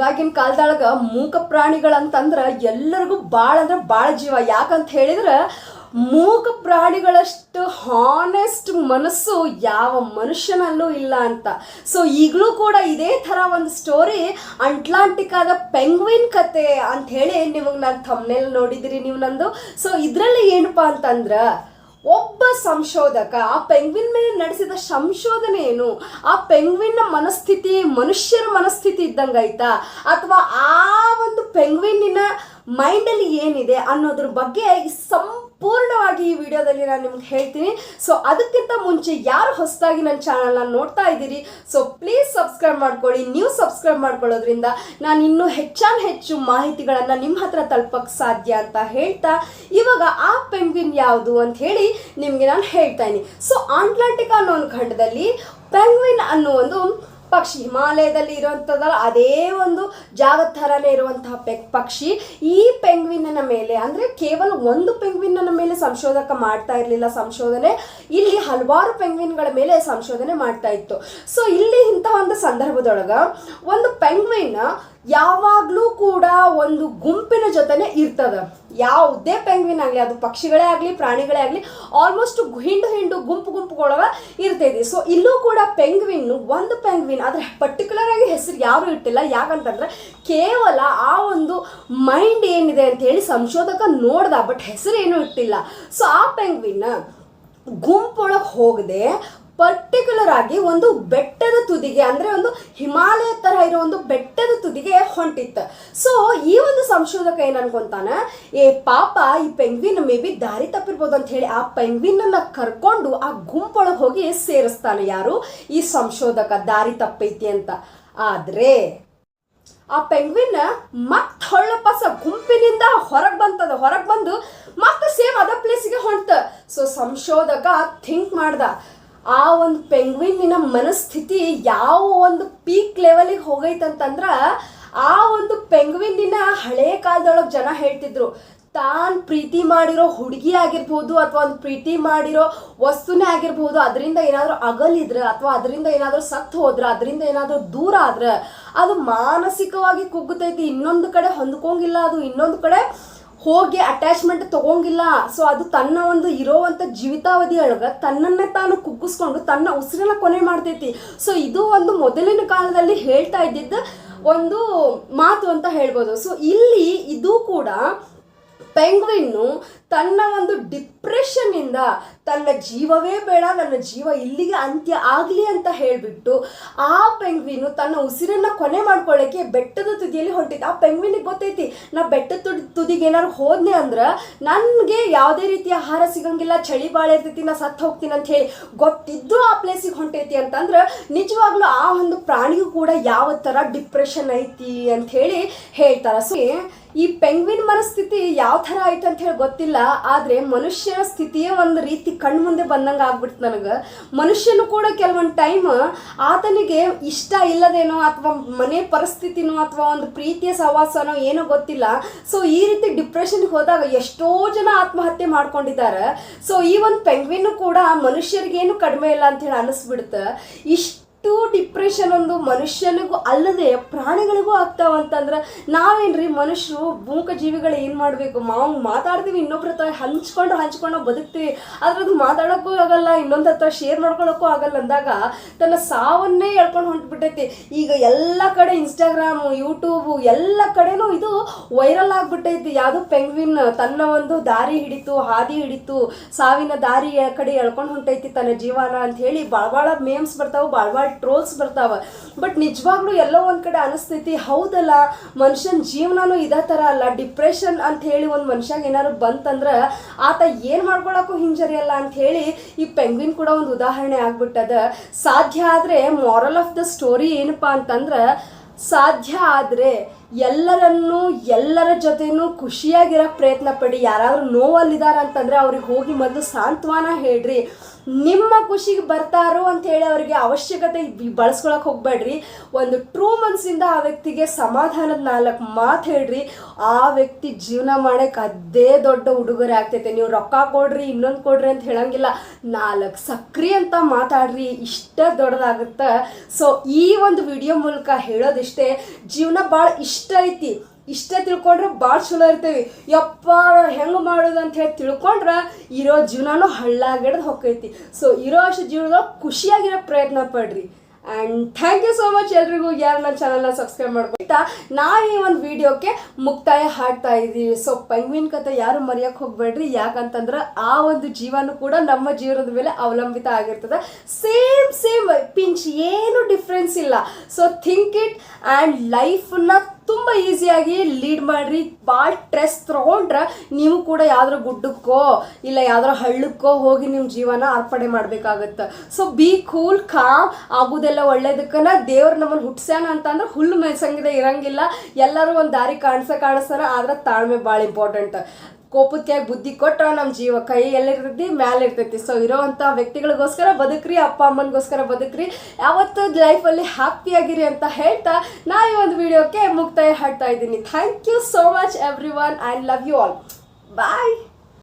ಇವಾಗಿನ ಕಾಲದೊಳಗೆ ಮೂಕ ಪ್ರಾಣಿಗಳಂತಂದ್ರೆ ಎಲ್ಲರಿಗೂ ಭಾಳ ಅಂದ್ರೆ ಭಾಳ ಜೀವ. ಯಾಕಂತ ಹೇಳಿದ್ರೆ ಮೂಕ ಪ್ರಾಣಿಗಳಷ್ಟು ಹಾನೆಸ್ಟ್ ಮನಸ್ಸು ಯಾವ ಮನುಷ್ಯನಲ್ಲೂ ಇಲ್ಲ ಅಂತ. ಸೊ ಈಗಲೂ ಕೂಡ ಇದೇ ಥರ ಒಂದು ಸ್ಟೋರಿ ಅಟ್ಲಾಂಟಿಕಾದ ಪೆಂಗ್ವಿನ್ ಕತೆ ಅಂತ ಹೇಳಿ ನಿಮಗೆ ನಾನು ಥಂಬ್ನೇಲ್ ನೋಡಿದಿರಿ ನೀವು ನಂದು. ಸೊ ಇದರಲ್ಲಿ ಏನಪ್ಪಾ ಅಂತಂದ್ರೆ ಒಬ್ಬ ಸಂಶೋಧಕ ಆ ಪೆಂಗ್ವಿನ್ ಮೇಲೆ ನಡೆಸಿದ ಸಂಶೋಧನೆ ಏನು, ಆ ಪೆಂಗ್ವಿನ್ನ ಮನಸ್ಥಿತಿ ಮನುಷ್ಯರ ಮನಸ್ಥಿತಿ ಇದ್ದಂಗಾಯ್ತಾ ಅಥವಾ ಆ ಒಂದು ಪೆಂಗ್ವಿನ್ನಿನ ಮೈಂಡಲ್ಲಿ ಏನಿದೆ ಅನ್ನೋದ್ರ ಬಗ್ಗೆ ಸಂಪೂರ್ಣವಾಗಿ ಈ ವಿಡಿಯೋದಲ್ಲಿ ನಾನು ನಿಮ್ಗೆ ಹೇಳ್ತೀನಿ. ಸೊ ಅದಕ್ಕಿಂತ ಮುಂಚೆ ಯಾರು ಹೊಸದಾಗಿ ನನ್ನ ಚಾನಲ್ನ ನೋಡ್ತಾ ಇದ್ದೀರಿ, ಸೊ ಪ್ಲೀಸ್ ಸಬ್ಸ್ಕ್ರೈಬ್ ಮಾಡ್ಕೊಳ್ಳಿ. ನೀವು ಸಬ್ಸ್ಕ್ರೈಬ್ ಮಾಡ್ಕೊಳ್ಳೋದ್ರಿಂದ ನಾನು ಇನ್ನೂ ಹೆಚ್ಚು ಮಾಹಿತಿಗಳನ್ನು ನಿಮ್ಮ ಹತ್ರ ತಲುಪಕ್ಕೆ ಸಾಧ್ಯ ಅಂತ ಹೇಳ್ತಾ ಇವಾಗ ಆ ಪೆಂಗ್ವಿನ್ ಯಾವುದು ಅಂತ ಹೇಳಿ ನಿಮಗೆ ನಾನು ಹೇಳ್ತಾ ಇದ್ದೀನಿ. ಸೊ ಅಟ್ಲಾಂಟಿಕಾ ಅನ್ನೋ ಒಂದು ಖಂಡದಲ್ಲಿ ಪೆಂಗ್ವಿನ್ ಅನ್ನೋ ಒಂದು ಪಕ್ಷಿ, ಹಿಮಾಲಯದಲ್ಲಿ ಇರುವಂಥದ್ದಲ್ಲ ಅದೇ ಒಂದು ಜಾಗದ ಥರನೇ ಇರುವಂತಹ ಪಕ್ಷಿ. ಈ ಪೆಂಗ್ವಿನ್ನ ಮೇಲೆ ಅಂದರೆ ಕೇವಲ ಒಂದು ಪೆಂಗ್ವಿನ್ನ ಮೇಲೆ ಸಂಶೋಧಕ ಮಾಡ್ತಾ ಇರಲಿಲ್ಲ ಸಂಶೋಧನೆ, ಇಲ್ಲಿ ಹಲವಾರು ಪೆಂಗ್ವಿನ್ಗಳ ಮೇಲೆ ಸಂಶೋಧನೆ ಮಾಡ್ತಾ ಇತ್ತು. ಸೊ ಇಲ್ಲಿ ಇಂತಹ ಒಂದು ಸಂದರ್ಭದೊಳಗೆ ಒಂದು ಪೆಂಗ್ವಿನ್ ಯಾವಾಗಲೂ ಕೂಡ ಒಂದು ಗುಂಪಿನ ಜೊತೆನೆ ಇರ್ತದೆ. ಯಾವುದೇ ಪೆಂಗ್ವಿನ್ ಆಗಲಿ, ಅದು ಪಕ್ಷಿಗಳೇ ಆಗಲಿ ಪ್ರಾಣಿಗಳೇ ಆಗಲಿ, ಆಲ್ಮೋಸ್ಟ್ ಹಿಂಡು ಗುಂಪುಗಳೊಳಗೆ ಇರ್ತೈತಿ. ಸೊ ಇಲ್ಲೂ ಕೂಡ ಒಂದು ಪೆಂಗ್ವಿನ್ ಆದರೆ ಪರ್ಟಿಕ್ಯುಲರ್ ಆಗಿ ಹೆಸರು ಯಾರು ಇಟ್ಟಿಲ್ಲ. ಯಾಕಂತಂದ್ರೆ ಕೇವಲ ಆ ಒಂದು ಮೈಂಡ್ ಏನಿದೆ ಅಂತ ಹೇಳಿ ಸಂಶೋಧಕ ನೋಡ್ದ, ಬಟ್ ಹೆಸರು ಏನೂ ಇಟ್ಟಿಲ್ಲ. ಸೊ ಆ ಪೆಂಗ್ವಿನ್ ಗುಂಪೊಳಗೆ ಹೋಗದೆ ಪರ್ಟಿಕ್ಯುಲರ್ ಆಗಿ ಒಂದು ಬೆಟ್ಟದ ತುದಿಗೆ ಅಂದರೆ ಒಂದು ಹಿಮಾಲಯ ಥರ ಇರೋ ಒಂದು ಬೆಟ್ಟದ ತುದಿಗೆ ಹೊಂಟಿತ್ತು. ಸೊ ಈ ಒಂದು ಸಂಶೋಧಕ ಏನು ಅನ್ಕೊಂತಾನೆ, ಪಾಪ ಈ ಪೆಂಗ್ವಿನ್ ಮೇ ಬಿ ದಾರಿ ತಪ್ಪಿರ್ಬೋದು ಅಂತ ಹೇಳಿ ಆ ಪೆಂಗ್ವಿನ್ನ ಕರ್ಕೊಂಡು ಆ ಗುಂಪೊಳಗೆ ಹೋಗಿ ಸೇರಿಸ್ತಾನೆ. ಯಾರು? ಈ ಸಂಶೋಧಕ ದಾರಿ ತಪ್ಪೈತಿ ಅಂತ. ಆದರೆ ಆ ಪೆಂಗ್ವಿನ್ ಮತ್ತೆ ಹೊಳ್ಳಪಸ ಗುಂಪಿನಿಂದ ಹೊರಗೆ ಬಂದು ಮತ್ತೆ ಸೇಮ್ ಅದ ಪ್ಲೇಸಿಗೆ ಹೊಂಟ. ಸೊ ಸಂಶೋಧಕ ಥಿಂಕ್ ಮಾಡ್ದ, ಆ ಒಂದು ಪೆಂಗ್ವಿನ್ನಿನ ಮನಸ್ಥಿತಿ ಯಾವ ಒಂದು ಪೀಕ್ ಲೆವೆಲಿಗೆ ಹೋಗೈತಂತಂದ್ರೆ ಆ ಒಂದು ಪೆಂಗ್ವಿನ್ನಿನ ಹಳೆ ಕಾಲದೊಳಗೆ ಜನ ಹೇಳ್ತಿದ್ರು, ತಾನು ಪ್ರೀತಿ ಮಾಡಿರೋ ಹುಡುಗಿ ಆಗಿರ್ಬೋದು ಅಥವಾ ಒಂದು ಪ್ರೀತಿ ಮಾಡಿರೋ ವಸ್ತುನೇ ಆಗಿರ್ಬೋದು, ಅದರಿಂದ ಏನಾದರೂ ಅಗಲಿದ್ರೆ ಅಥವಾ ಅದರಿಂದ ಏನಾದರೂ ಸತ್ತು ಹೋದ್ರೆ, ಅದರಿಂದ ಏನಾದರೂ ದೂರ ಆದ್ರೆ ಅದು ಮಾನಸಿಕವಾಗಿ ಕುಗ್ಗುತ್ತೈತಿ. ಇನ್ನೊಂದು ಕಡೆ ಹೊಂದ್ಕೊಂಗಿಲ್ಲ, ಅದು ಇನ್ನೊಂದು ಕಡೆ ಹೋಗಿ ಅಟ್ಯಾಚ್ಮೆಂಟ್ ತಗೊಂಗಿಲ್ಲ. ಸೊ ಅದು ತನ್ನ ಒಂದು ಇರೋವಂಥ ಜೀವಿತಾವಧಿಯೊಳಗೆ ತನ್ನನ್ನೇ ತಾನು ಕುಗ್ಗಿಸ್ಕೊಂಡು ತನ್ನ ಉಸಿರನ್ನ ಕೊನೆ ಮಾಡ್ತೈತಿ. ಸೊ ಇದು ಒಂದು ಮೊದಲಿನ ಕಾಲದಲ್ಲಿ ಹೇಳ್ತಾ ಇದ್ದಿದ್ದ ಒಂದು ಮಾತು ಅಂತ ಹೇಳ್ಬೋದು. ಸೊ ಇಲ್ಲಿ ಇದು ಕೂಡ ಪೆಂಗ್ವಿನ್ನು ತನ್ನ ಒಂದು ಡಿಪ್ರೆಷನ್ನಿಂದ ತನ್ನ ಜೀವವೇ ಬೇಡ, ನನ್ನ ಜೀವ ಇಲ್ಲಿಗೆ ಅಂತ್ಯ ಆಗಲಿ ಅಂತ ಹೇಳಿಬಿಟ್ಟು ಆ ಪೆಂಗ್ವಿನು ತನ್ನ ಉಸಿರನ್ನು ಕೊನೆ ಮಾಡ್ಕೊಳ್ಳೋಕ್ಕೆ ಬೆಟ್ಟದ ತುದಿಯಲ್ಲಿ ಹೊಂಟಿತ್ತು. ಆ ಪೆಂಗ್ವಿನಿಗೆ ಗೊತ್ತೈತಿ, ನಾ ಬೆಟ್ಟದ ತುದಿಗೆ ಏನಾದ್ರು ಹೋದ್ನೆ ಅಂದ್ರೆ ನನಗೆ ಯಾವುದೇ ರೀತಿಯ ಆಹಾರ ಸಿಗಂಗಿಲ್ಲ, ಚಳಿ ಭಾಳ ಇರ್ತೈತಿ, ನಾ ಸತ್ತು ಹೋಗ್ತೀನಿ ಅಂತ ಹೇಳಿ ಗೊತ್ತಿದ್ದು ಆ ಪ್ಲೇಸಿಗೆ ಹೊಂಟೈತಿ ಅಂತಂದ್ರೆ ನಿಜವಾಗ್ಲೂ ಆ ಒಂದು ಪ್ರಾಣಿಗೂ ಕೂಡ ಯಾವ ಥರ ಡಿಪ್ರೆಷನ್ ಐತಿ ಅಂತ ಹೇಳಿ ಹೇಳ್ತಾರೆ. ಸೊ ಈ ಪೆಂಗ್ವಿನ್ ಮನಸ್ಥಿತಿ ಯಾವ ಥರ ಆಯ್ತು ಅಂತ ಹೇಳಿ ಗೊತ್ತಿಲ್ಲ, ಆದರೆ ಮನುಷ್ಯನ ಸ್ಥಿತಿಯೇ ಒಂದು ರೀತಿ ಕಣ್ಣು ಮುಂದೆ ಬಂದಂಗೆ ಆಗ್ಬಿಡ್ತು ನನಗೆ. ಮನುಷ್ಯನು ಕೂಡ ಕೆಲವೊಂದು ಟೈಮ್ ಆತನಿಗೆ ಇಷ್ಟ ಇಲ್ಲದೇನೋ ಅಥವಾ ಮನೆ ಪರಿಸ್ಥಿತಿನೋ ಅಥವಾ ಒಂದು ಪ್ರೀತಿಯ ಸಹವಾಸನೋ ಏನೋ ಗೊತ್ತಿಲ್ಲ, ಸೊ ಈ ರೀತಿ ಡಿಪ್ರೆಷನ್ಗೆ ಹೋದಾಗ ಎಷ್ಟೋ ಜನ ಆತ್ಮಹತ್ಯೆ ಮಾಡ್ಕೊಂಡಿದ್ದಾರೆ. ಸೊ ಈ ಒಂದು ಪೆಂಗ್ವಿನ್ನು ಕೂಡ ಮನುಷ್ಯರಿಗೇನು ಕಡಿಮೆ ಇಲ್ಲ ಅಂತ ಹೇಳಿ ಅನ್ನಿಸ್ಬಿಡುತ್ತೆ. ಡಿಪ್ರೆಷನ್ ಒಂದು ಮನುಷ್ಯನಿಗೂ ಅಲ್ಲದೆ ಪ್ರಾಣಿಗಳಿಗೂ ಆಗ್ತಾವಂತಂದ್ರೆ ನಾವೇನ್ರಿ ಮನುಷ್ಯರು ಮೂಕ ಜೀವಿಗಳು ಏನು ಮಾಡಬೇಕು, ಮಾತಾಡ್ತೀವಿ ಇನ್ನೊಬ್ರ ಹತ್ರ ಹಂಚ್ಕೊಂಡು ಬದುಕ್ತೀವಿ, ಆದ್ರೆ ಅದು ಮಾತಾಡೋಕ್ಕೂ ಆಗಲ್ಲ, ಇನ್ನೊಂದು ಹತ್ರ ಶೇರ್ ಮಾಡ್ಕೊಳ್ಳೋಕ್ಕೂ ಆಗಲ್ಲ ಅಂದಾಗ ತನ್ನ ಸಾವನ್ನೇ ಹೇಳ್ಕೊಂಡು ಹೊಂಟ್ಬಿಟ್ಟೈತಿ. ಈಗ ಎಲ್ಲ ಕಡೆ ಇನ್ಸ್ಟಾಗ್ರಾಮು ಯೂಟ್ಯೂಬು ಎಲ್ಲ ಕಡೆನೂ ಇದು ವೈರಲ್ ಆಗಿಬಿಟ್ಟೈತಿ. ಯಾವುದು ಪೆಂಗ್ವಿನ್ ತನ್ನ ಒಂದು ಹಾದಿ ಹಿಡಿತು ಸಾವಿನ ದಾರಿ ಕಡೆ ಎಳ್ಕೊಂಡು ಹೊಂಟೈತಿ ತನ್ನ ಜೀವನ ಅಂತ ಹೇಳಿ ಭಾಳ ಮೇಮ್ಸ್ ಬರ್ತಾವೆ, ಭಾಳ ಟ್ರೋಲ್ಸ್ ಬರ್ತಾವ. ಬಟ್ ನಿಜವಾಗ್ಲೂ ಎಲ್ಲೋ ಒಂದು ಕಡೆ ಅನಿಸ್ತೈತಿ, ಹೌದಲ್ಲ ಮನುಷ್ಯನ ಜೀವನನೂ ಇದೇ ಥರ ಅಲ್ಲ. ಡಿಪ್ರೆಷನ್ ಅಂತ ಹೇಳಿ ಒಂದು ಮನುಷ್ಯಗೆ ಏನಾದ್ರು ಬಂತಂದ್ರೆ ಆತ ಏನು ಮಾಡ್ಕೊಳಕ್ಕೂ ಹಿಂಜರಿಯಲ್ಲ ಅಂತ ಹೇಳಿ ಈ ಪೆಂಗ್ವಿನ್ ಕೂಡ ಒಂದು ಉದಾಹರಣೆ ಆಗ್ಬಿಟ್ಟದ. ಸಾಧ್ಯ ಆದರೆ ಮಾರಲ್ ಆಫ್ ದ ಸ್ಟೋರಿ ಏನಪ್ಪಾ ಅಂತಂದ್ರೆ, ಸಾಧ್ಯ ಆದರೆ ಎಲ್ಲರ ಜೊತೆನೂ ಖುಷಿಯಾಗಿರೋ ಪ್ರಯತ್ನ ಪಡಿ. ಯಾರಾದರೂ ನೋವಲ್ಲಿದ್ದಾರೆ ಅಂತಂದರೆ ಅವ್ರಿಗೆ ಹೋಗಿ ಮೊದಲು ಸಾಂತ್ವನ ಹೇಳ್ರಿ. ನಿಮ್ಮ ಖುಷಿಗೆ ಬರ್ತಾರೋ ಅಂಥೇಳಿ ಅವರಿಗೆ ಅವಶ್ಯಕತೆ ಬಳಸ್ಕೊಳಕ್ಕೆ ಹೋಗಬೇಡ್ರಿ. ಒಂದು ಟ್ರೂ ಮನಸ್ಸಿಂದ ಆ ವ್ಯಕ್ತಿಗೆ ಸಮಾಧಾನದ 4 ಮಾತು ಹೇಳ್ರಿ. ಆ ವ್ಯಕ್ತಿ ಜೀವನ ಮಾಡೋಕ್ಕೆ ಅದೇ ದೊಡ್ಡ ಉಡುಗೊರೆ ಆಗ್ತೈತೆ. ನೀವು ರೊಕ್ಕ ಕೊಡ್ರಿ, ಇನ್ನೊಂದು ಕೊಡ್ರಿ ಅಂತ ಹೇಳಂಗಿಲ್ಲ. 4 ಸಕ್ರಿ ಅಂತ ಮಾತಾಡ್ರಿ, ಇಷ್ಟ ದೊಡ್ಡದಾಗುತ್ತೆ. ಸೊ ಈ ಒಂದು ವಿಡಿಯೋ ಮೂಲಕ ಹೇಳೋದಿಷ್ಟೇ. ಜೀವನ ಭಾಳ ಇಷ್ಟ ಐತಿ, ಇಷ್ಟ ತಿಳ್ಕೊಂಡ್ರೆ ಭಾಳ ಚಲೋ ಇರ್ತೀವಿ. ಯಪ್ಪ ಹೆಂಗೆ ಮಾಡೋದು ಅಂತ ಹೇಳಿ ತಿಳ್ಕೊಂಡ್ರೆ ಇರೋ ಜೀವನನೂ ಹಳ್ಳಾಗಿಡ್ದು ಹೋಗ್ತೈತಿ. ಸೊ ಇರೋ ಅಷ್ಟು ಜೀವನದಾಗ ಖುಷಿಯಾಗಿರೋ ಪ್ರಯತ್ನ ಪಡ್ರಿ. And thank you so much ಎಲ್ರಿಗೂ ಯಾರು ನನ್ನ ಚಾನಲ್ನ ಸಬ್ಸ್ಕ್ರೈಬ್ ಮಾಡ್ಕೊಳ್ತಾ ನಾವು ಈ ಒಂದು ವಿಡಿಯೋಕ್ಕೆ ಮುಕ್ತಾಯ ಹಾಡ್ತಾ ಇದ್ದೀವಿ. ಸೊ ಪೆಂಗ್ವಿನ್ ಕತೆ ಯಾರು ಮರೆಯೋಕ್ಕೆ ಹೋಗ್ಬೇಡ್ರಿ. ಯಾಕಂತಂದ್ರೆ ಆ ಒಂದು ಜೀವನೂ ಕೂಡ ನಮ್ಮ ಜೀವನದ ಮೇಲೆ ಅವಲಂಬಿತ ಆಗಿರ್ತದೆ. ಸೇಮ್ ಪಿಂಚ್, ಏನು ಡಿಫ್ರೆನ್ಸ್ ಇಲ್ಲ. ಸೊ ಥಿಂಕ್ ಇಟ್ ಆ್ಯಂಡ್ ಲೈಫನ್ನ ತುಂಬ ಈಸಿಯಾಗಿ ಲೀಡ್ ಮಾಡಿರಿ. ಭಾಳ ಸ್ಟ್ರೆಸ್ ತೊಗೊಂಡ್ರೆ ನೀವು ಕೂಡ ಯಾವ್ದಾರ ಗುಡ್ಡಕ್ಕೋ ಇಲ್ಲ ಯಾವ್ದಾರ ಹಳ್ಳಕ್ಕೋ ಹೋಗಿ ನಿಮ್ಮ ಜೀವನ ಅರ್ಪಣೆ ಮಾಡಬೇಕಾಗತ್ತೆ. ಸೊ ಬಿ ಕೂಲ್, ಕಾಮ್ ಆಗೋದೆಲ್ಲ ಒಳ್ಳೇದಕ್ಕನ. ದೇವ್ರು ನಮ್ಮನ್ನು ಹುಟ್ಸ್ಯಾನ ಅಂತಂದ್ರೆ ಹುಲ್ಲು ಮೇಯ್ಸಂಗಿದೆ ಇರಂಗಿಲ್ಲ. ಎಲ್ಲರೂ ಒಂದು ದಾರಿ ಕಾಣಿಸ್ತಾನೆ. ಆದ್ರೆ ತಾಳ್ಮೆ ಭಾಳ ಇಂಪಾರ್ಟೆಂಟ್. ಕೋಪಕ್ಕೆ ಬುದ್ಧಿ ಕೊಟ್ರೆ ನಮ್ಮ ಜೀವ ಕೈ ಎಲ್ಲಿರ್ತೈತಿ ಮೇಲೆ ಇರ್ತೈತಿ. ಸೊ ಇರೋವಂಥ ವ್ಯಕ್ತಿಗಳಿಗೋಸ್ಕರ ಬದುಕ್ರಿ, ಅಪ್ಪ ಅಮ್ಮನಿಗೋಸ್ಕರ ಬದುಕ್ರಿ, ಯಾವತ್ತೂ ಲೈಫಲ್ಲಿ ಹ್ಯಾಪಿಯಾಗಿರಿ ಅಂತ ಹೇಳ್ತಾ ನಾ ಈ ಒಂದು ವಿಡಿಯೋಕ್ಕೆ ಮುಕ್ತಾಯ ಹಾಡ್ತಾ ಇದ್ದೀನಿ. Thank you so much everyone. I love you all. Bye.